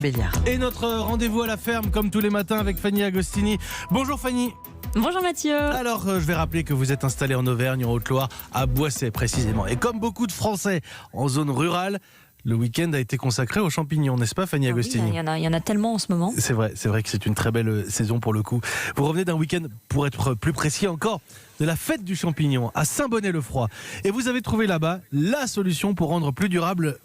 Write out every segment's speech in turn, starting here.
Béliard. Et notre rendez-vous à la ferme, comme tous les matins, avec Fanny Agostini. Bonjour Fanny. Bonjour Mathieu. Alors, je vais rappeler que vous êtes installé en Auvergne, en Haute-Loire, à Boissey précisément. Et comme beaucoup de Français en zone rurale, le week-end a été consacré aux champignons, n'est-ce pas Fanny Agostini? Oui, il y en a tellement en ce moment. C'est vrai que c'est une très belle saison pour le coup. Vous revenez d'un week-end, pour être plus précis encore, de la fête du champignon à Saint-Bonnet-le-Froid. Et vous avez trouvé là-bas la solution pour rendre plus durable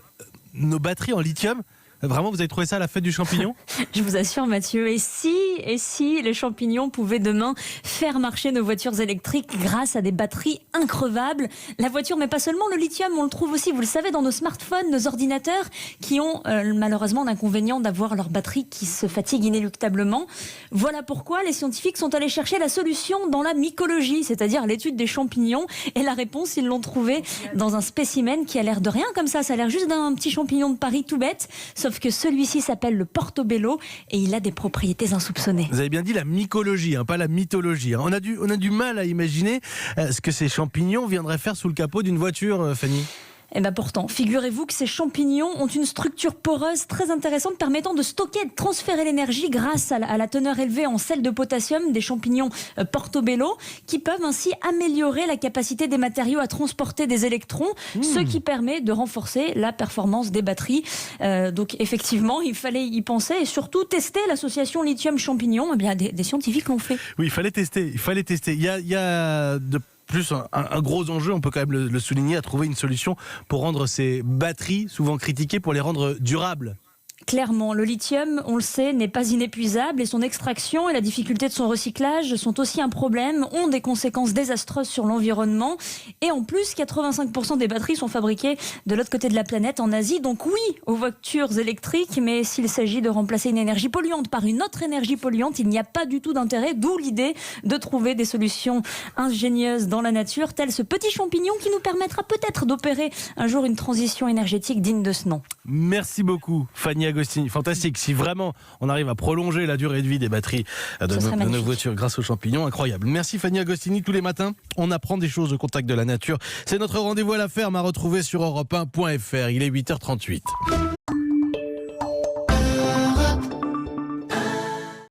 nos batteries en lithium. Vraiment, vous avez trouvé ça à la fête du champignon? Je vous assure Mathieu, et si les champignons pouvaient demain faire marcher nos voitures électriques grâce à des batteries increvables? La voiture, mais pas seulement, le lithium, on le trouve aussi, vous le savez, dans nos smartphones, nos ordinateurs, qui ont malheureusement l'inconvénient d'avoir leur batterie qui se fatigue inéluctablement. Voilà pourquoi les scientifiques sont allés chercher la solution dans la mycologie, c'est-à-dire l'étude des champignons, et la réponse, ils l'ont trouvée dans un spécimen qui a l'air de rien comme ça a l'air juste d'un petit champignon de Paris tout bête, sauf que celui-ci s'appelle le portobello et il a des propriétés insoupçonnées. Vous avez bien dit la mycologie, pas la mythologie. On a du mal à imaginer ce que ces champignons viendraient faire sous le capot d'une voiture, Fanny. Et bien pourtant, figurez-vous que ces champignons ont une structure poreuse très intéressante permettant de stocker et de transférer l'énergie grâce à la teneur élevée en sel de potassium des champignons portobello qui peuvent ainsi améliorer la capacité des matériaux à transporter des électrons, ce qui permet de renforcer la performance des batteries. Donc effectivement, il fallait y penser et surtout tester l'association lithium-champignon. Eh bien, des scientifiques l'ont fait. Oui, il fallait tester. Il y a de plus un gros enjeu, on peut quand même le souligner, à trouver une solution pour rendre ces batteries, souvent critiquées, pour les rendre durables. Clairement, le lithium, on le sait, n'est pas inépuisable et son extraction et la difficulté de son recyclage sont aussi un problème, ont des conséquences désastreuses sur l'environnement. Et en plus, 85% des batteries sont fabriquées de l'autre côté de la planète, en Asie. Donc oui, aux voitures électriques, mais s'il s'agit de remplacer une énergie polluante par une autre énergie polluante, il n'y a pas du tout d'intérêt, d'où l'idée de trouver des solutions ingénieuses dans la nature, tel ce petit champignon qui nous permettra peut-être d'opérer un jour une transition énergétique digne de ce nom. Merci beaucoup, Fanny Agostini. Fantastique. Si vraiment on arrive à prolonger la durée de vie des batteries de nos voitures grâce aux champignons, incroyable. Merci Fanny Agostini. Tous les matins, on apprend des choses au contact de la nature. C'est notre rendez-vous à la ferme à retrouver sur europe1.fr. Il est 8h38.